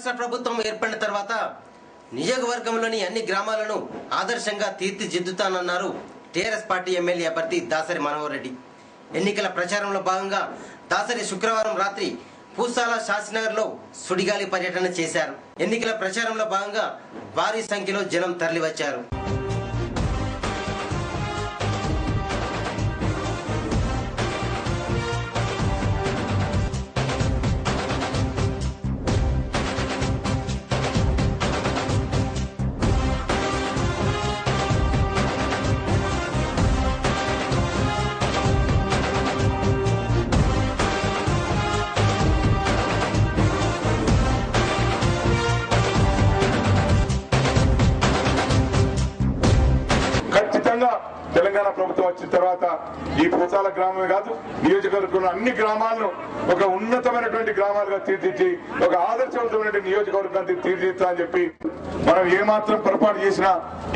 రాష్ట్ర ప్రభుత్వం ఏర్పడిన తర్వాత నియోజకవర్గంలోని అన్ని గ్రామాలను ఆదర్శంగా తీర్చిదిద్దుతానన్నారు టీఆర్ఎస్ పార్టీ ఎమ్మెల్యే అభ్యర్థి దాసరి మనోహర్ రెడ్డి. ఎన్నికల ప్రచారంలో భాగంగా దాసరి శుక్రవారం రాత్రి పూసాల శాస్త్రినగర్లో సుడిగాలి పర్యటన చేశారు. ఎన్నికల ప్రచారంలో భాగంగా భారీ సంఖ్యలో జనం తరలివచ్చారు. తెలంగాణ ప్రభుత్వం వచ్చిన తర్వాత ఈ పూసాల గ్రామమే కాదు, నియోజకవర్గంలో అన్ని గ్రామాలను ఒక ఉన్నతమైనటువంటి గ్రామాలుగా తీర్చిచ్చి ఒక ఆదర్శవంతమైన నియోజకవర్గాన్ని తీర్చిదిద్దా అని చెప్పి మనం ఏమాత్రం పొరపాటు చేసినా,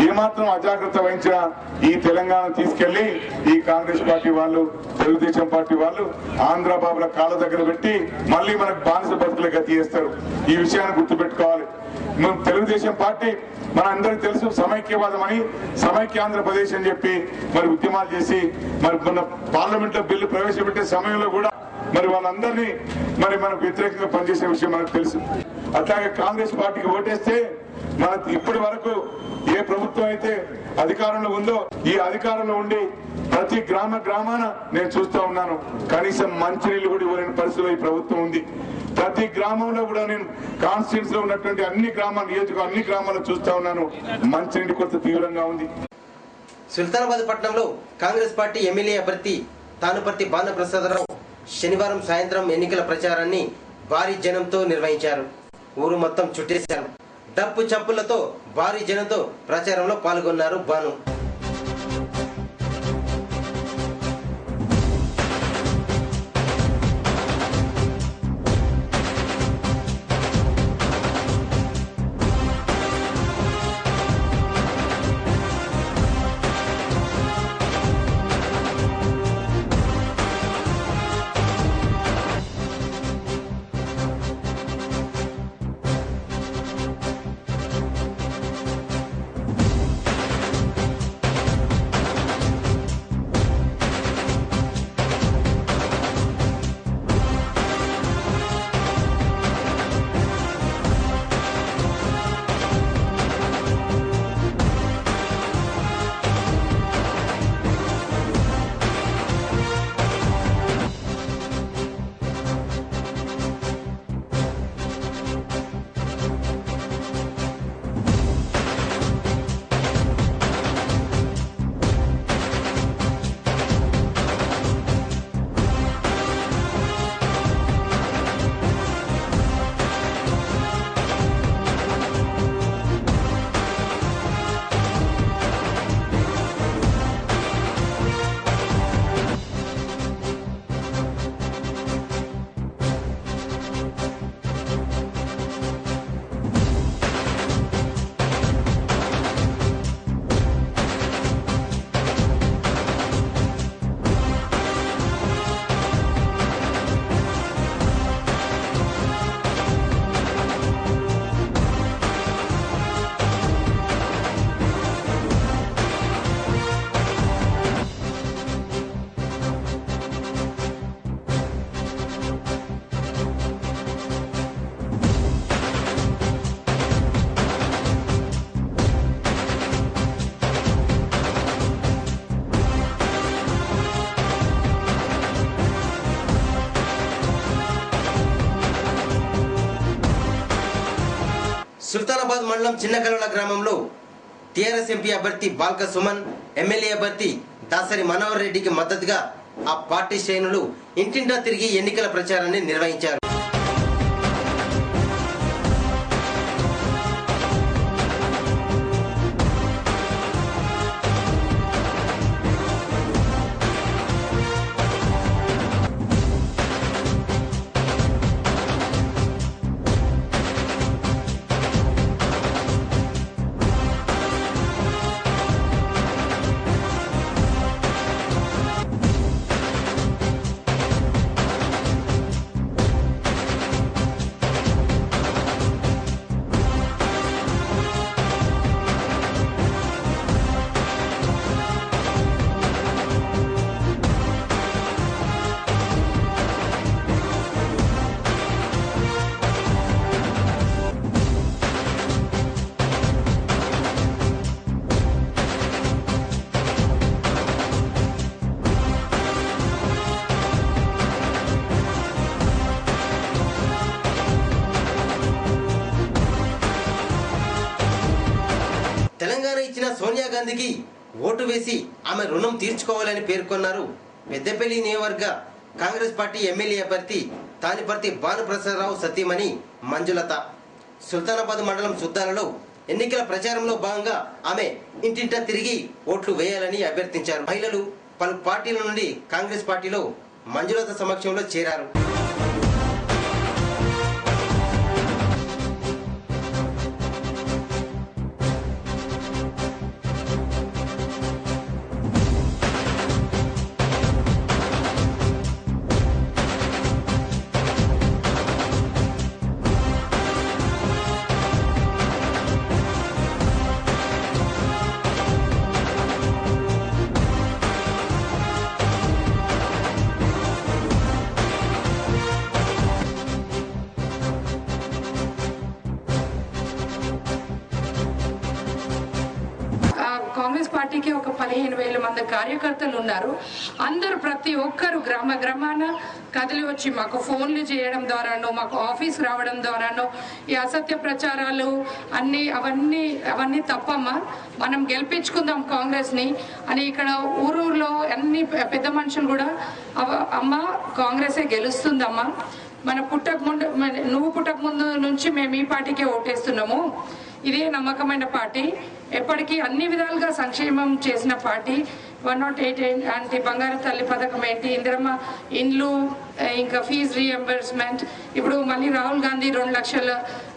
ఏమాత్రం అజాగ్రత్త వహించినా ఈ తెలంగాణ తీసుకెళ్లి ఈ కాంగ్రెస్ పార్టీ వాళ్ళు, తెలుగుదేశం పార్టీ వాళ్ళు ఆంధ్ర బాబుల కాళ్ళ దగ్గర పెట్టి మళ్ళీ మనకు బానిస బతుకులు గతి చేస్తారు. ఈ విషయాన్ని గుర్తుపెట్టుకోవాలి. తెలుగుదేశం పార్టీ మన అందరికి తెలుసు, సమైక్యవాదం అని, సమైక్య ఆంధ్రప్రదేశ్ అని చెప్పి మరి ఉద్యమాలు చేసి మరి మొన్న పార్లమెంట్ లో బిల్లు ప్రవేశపెట్టే సమయంలో కూడా మరి వాళ్ళందరినీ మరి మనకు వ్యతిరేకంగా పనిచేసే విషయం మనకు తెలుసు. అట్లాగే కాంగ్రెస్ పార్టీకి ఓటేస్తే మన ఇప్పటి వరకు ఏ ప్రభుత్వం అయితే అధికారంలో ఉందో ఈ అధికారంలో ఉండి ప్రతి గ్రామాన నేను చూస్తా ఉన్నాను, కనీసం మంచినీళ్ళు కూడా ఇవ్వలేని పరిస్థితిలో ఈ ప్రభుత్వం ఉంది. ప్రతి గ్రామంలో కూడా నేను కాన్స్టిట్యూన్స్ లో ఉన్నటువంటి అన్ని గ్రామాలు చూస్తా ఉన్నాను, మంచినీటి కొరత తీవ్రంగా ఉంది. సుల్తానాబాద్ పట్టణంలో కాంగ్రెస్ పార్టీ ఎమ్మెల్యే అభ్యర్థి తానుపర్తి భానుప్రసాదరావు శనివారం సాయంత్రం ఎన్నికల ప్రచారాన్ని భారీ జనంతో నిర్వహించారు. ఊరు మొత్తం చుట్టేశారు. డప్పు చప్పులతో భారీ జనంతో ప్రచారంలో పాల్గొన్నారు భాను. సుల్తానాబాద్ మండలం చిన్నకల్వల గ్రామంలో టీఆర్ఎస్ ఎంపీ అభ్యర్థి బాల్క సుమన్, ఎమ్మెల్యే అభ్యర్థి దాసరి మనోహర్ రెడ్డికి మద్దతుగా ఆ పార్టీ శ్రేణులు ఇంటింటా తిరిగి ఎన్నికల ప్రచారాన్ని నిర్వహించారు. గాంధీకి ఓటు వేసి ఆమె రుణం తీర్చుకోవాలని పేర్కొన్నారు పెద్దపల్లి నియోజకవర్గ కాంగ్రెస్ పార్టీ ఎమ్మెల్యే అభ్యర్థి తానిపర్తి భానుప్రసాదరావు సతీమణి మంజులత. సుల్తానాబాద్ మండలం సుద్దాలలో ఎన్నికల ప్రచారంలో భాగంగా ఆమె ఇంటింటా తిరిగి ఓట్లు వేయాలని అభ్యర్థించారు. మహిళలు పలు పార్టీల నుండి కాంగ్రెస్ పార్టీలో మంజులత సమక్షంలో చేరారు. కాంగ్రెస్ పార్టీకి ఒక 15,000 మంది కార్యకర్తలు ఉన్నారు. అందరూ ప్రతి ఒక్కరు గ్రామ గ్రామాన కదిలి వచ్చి మాకు ఫోన్లు చేయడం ద్వారానో మాకు ఆఫీస్ రావడం ద్వారానో ఈ అసత్య ప్రచారాలు అవన్నీ తప్పమ్మా, మనం గెలిపించుకుందాం కాంగ్రెస్ని అని ఇక్కడ ఊరూరులో అన్ని పెద్ద మనుషులు కూడా అమ్మ కాంగ్రెసే గెలుస్తుందమ్మా, నువ్వు పుట్టక ముందు నుంచి మేము ఈ పార్టీకే ఓటేస్తున్నాము, ఇదే నమ్మకమైన పార్టీ, ఎప్పటికీ అన్ని విధాలుగా సంక్షేమం చేసిన పార్టీ, 108 అంటే బంగారు తల్లి పథకం ఏంటి, ఇందిరమ్మ ఇండ్లు, ఇంకా ఫీజు రీఎంబర్స్మెంట్, ఇప్పుడు మళ్ళీ రాహుల్ గాంధీ 2 లక్షల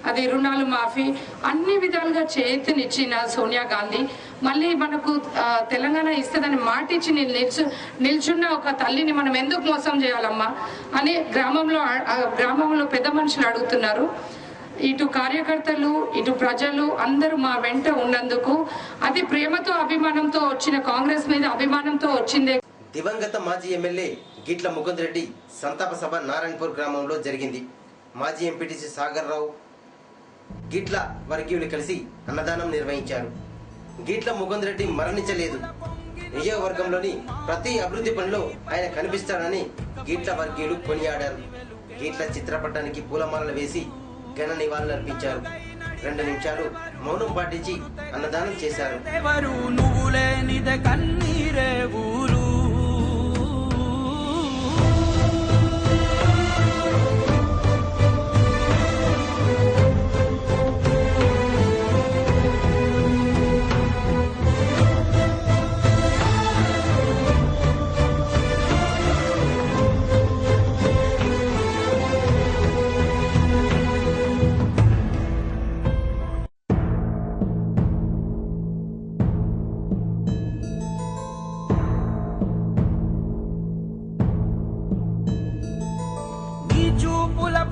అది రుణాలు మాఫీ, అన్ని విధాలుగా చేతినిచ్చిన సోనియా గాంధీ మళ్ళీ మనకు తెలంగాణ ఇస్తుందని మాటిచ్చి నిల్చున్న ఒక తల్లిని మనం ఎందుకు మోసం చేయాలమ్మా అని గ్రామంలో పెద్ద మనుషులు అడుగుతున్నారు. ఇటు కార్యకర్తలు ఇటు ప్రజలు అందరూ మా వెంట ఉన్నందుకు అది ప్రేమతో అభిమానంతో వచ్చిన కాంగ్రెస్ మీద అభిమానంతో వచ్చిందే. దివంగత మాజీ ఎమ్మెల్యే గిట్ల ముకుంద్ రెడ్డి సంతాప సభ నారాయణపూర్ గ్రామంలో జరిగింది. మాజీ ఎంపీటీసీ సాగర్ రావు గిట్ల వర్గీయులు కలిసి అన్నదానం నిర్వహించారు. గిట్ల ముకుంద్ రెడ్డి మరణించలేదు, నియోజకవర్గంలోని ప్రతి అభివృద్ధి పనిలో ఆయన కనిపిస్తాడని గిట్ల వర్గీయులు కొనియాడారు. గిట్ల చిత్రపటానికి పూలమాలలు వేసి ఘన నివాళులర్పించారు. 2 నిమిషాలు మౌనం పాటించి అన్నదానం చేశారు.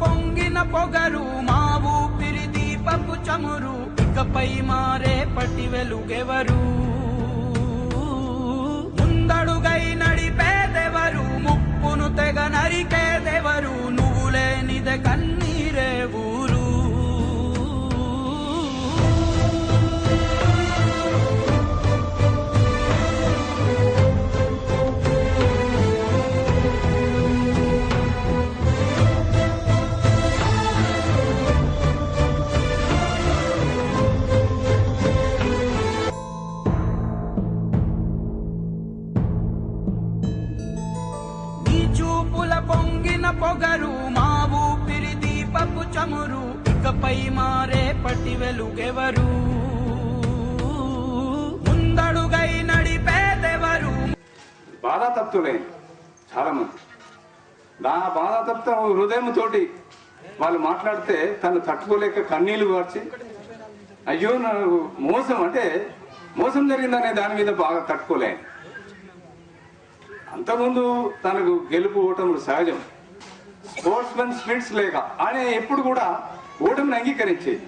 పొంగిన పొగరు మా ఊపిరి దీపపు చమురు, ఇకపై మారే పట్టి వెలుగెవరు, ముందడుగై నడిపేదెవరు, ముప్పును తెగ నరికేదెవరు, నువ్వు లేనిదే కన్నీరే ఊరు. పొంగిన పొగరు మా ఊపిరి దీపపు చమురు, ఇకపై మారే పట్టి వెలుగెవరు, ముందడుగై నడిపేదెవరు. బాధాతప్తులే చాలా మంది, నా బాధాతప్త హృదయంతో వాళ్ళు మాట్లాడితే తను తట్టుకోలేక కన్నీళ్లు కార్చి అయ్యో నాకు మోసం జరిగిందనే దాని మీద బాగా తట్టుకోలే. అంతకుముందు తనకు గెలుపు ఓటములు సహజం, స్పోర్ట్స్మెన్ స్పిరిట్స్ లేక ఆయన ఎప్పుడు కూడా ఓటమిని అంగీకరించేది.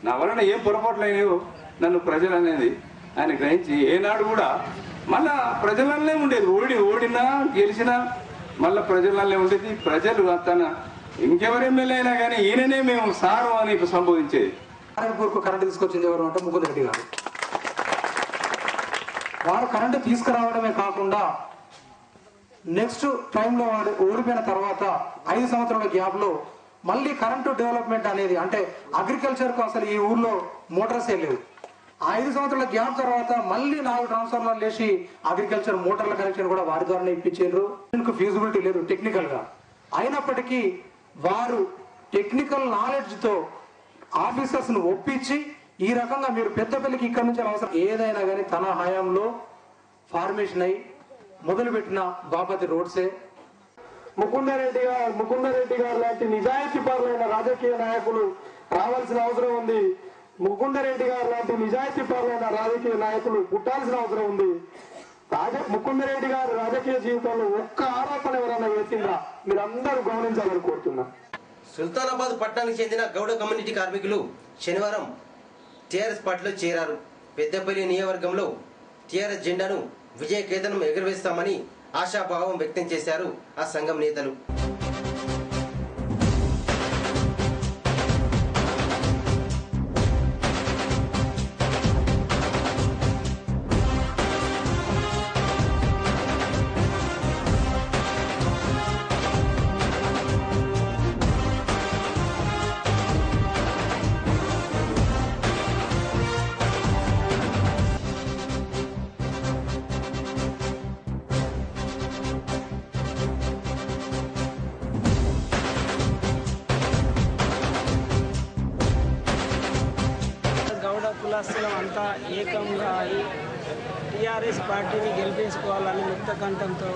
నా వలన ఏం పొరపాట్లు అయినాయో నన్ను ప్రజలు అనేది ఆయన గ్రహించి ఏనాడు కూడా మళ్ళా ప్రజలనే ఉండేది. ఓడినా గెలిచినా మళ్ళా ప్రజలనే ఉండేది. ప్రజలు తన ఇంకెవరు ఎమ్మెల్యే అయినా కానీ ఈయననే మేము సారు అని సంబోధించేది. కరెంటు తీసుకొచ్చింది ఎవరు అంటే ముకుంద్ రెడ్డి గారు. వారు కరెంటు తీసుకురావడమే కాకుండా నెక్స్ట్ టైంలో వాడు ఓడిపోయిన తర్వాత 5 సంవత్సరాల గ్యాప్ లో మళ్ళీ కరెంటు డెవలప్మెంట్ అనేది అంటే అగ్రికల్చర్ కు అసలు ఈ ఊర్లో మోటార్స్ లేవు. 5 సంవత్సరాల గ్యాప్ తర్వాత మళ్ళీ 4 ట్రాన్స్ఫార్మర్లు వేసి అగ్రికల్చర్ మోటార్ల కనెక్షన్ కూడా వారి ద్వారానే ఇప్పించారు. దీనికి ఫీజిబిలిటీ లేదు టెక్నికల్ గా, అయినప్పటికీ వారు టెక్నికల్ నాలెడ్జ్ తో ఆఫీసర్స్ ను ఒప్పించి ఈ రకంగా మీరు పెద్దపల్లికి ఇక్కడ నుంచి అవసరం ఏదైనా కానీ తన హయాంలో ఫార్మేషన్ అయి మొదలుపెట్టిన బాపతి రోడ్సే. ముకుందరెడ్డి గారు లాంటి నిజాయితీ పరులైన రాజకీయ నాయకులు రావాల్సిన అవసరం ఉంది. ముకుందరెడ్డి గారు లాంటి నిజాయితీ పరులైన రాజకీయ నాయకులు పుట్టాల్సిన అవసరం ఉంది. ముకుందరెడ్డి గారు రాజకీయ జీవితంలో ఒక్క ఆరోపణ ఎవరైనా వేసిందా మీరందరూ గమనించాలని కోరుతున్నా. సుల్తానాబాద్ పట్టణానికి చెందిన గౌడ కమ్యూనిటీ కార్మికులు శనివారం టీఆర్ఎస్ పార్టీలో చేరారు. పెద్దపల్లి నియోజకవర్గంలో టీఆర్ఎస్ జెండాను విజయ కేతనం ఎగురవేస్తామని ఆశాభావం వ్యక్తం చేశారు ఆ సంఘం నేతలు. కులస్తులం అంతా ఏకంగా అయి టీఆర్ఎస్ పార్టీని గెలిపించుకోవాలని ముక్త కంఠంతో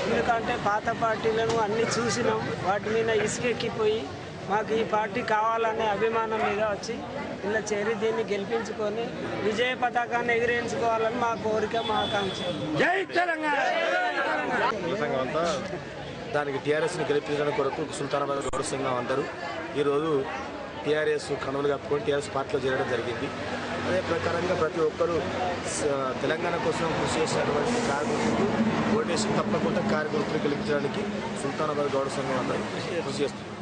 ఎందుకంటే పాత పార్టీలను అన్ని చూసినాం, వాటి మీద ఇసుకెక్కిపోయి మాకు ఈ పార్టీ కావాలనే అభిమానం మీద వచ్చి ఇలా చేరి దీన్ని గెలిపించుకొని విజయ పతాకాన్ని ఎగిరించుకోవాలని మా కోరిక, మా ఆకాంక్ష. జై తెలంగాణ. దానికి టీఆర్ఎస్ని గెలిపించడానికి కొరకు సుల్తానాబాద్ గౌడ సంఘం అందరూ ఈరోజు టీఆర్ఎస్ కనుమలు కప్పుకొని టీఆర్ఎస్ పార్టీలో చేరడం జరిగింది. అదే ప్రకారంగా ప్రతి ఒక్కరూ తెలంగాణ కోసం కృషి చేసినటువంటి కార్మికులు ఓటేసి తప్పకుండా కార్మికులు గెలిపించడానికి సుల్తానాబాద్ గౌడ సంఘం అందరూ కృషి చేస్తున్నారు.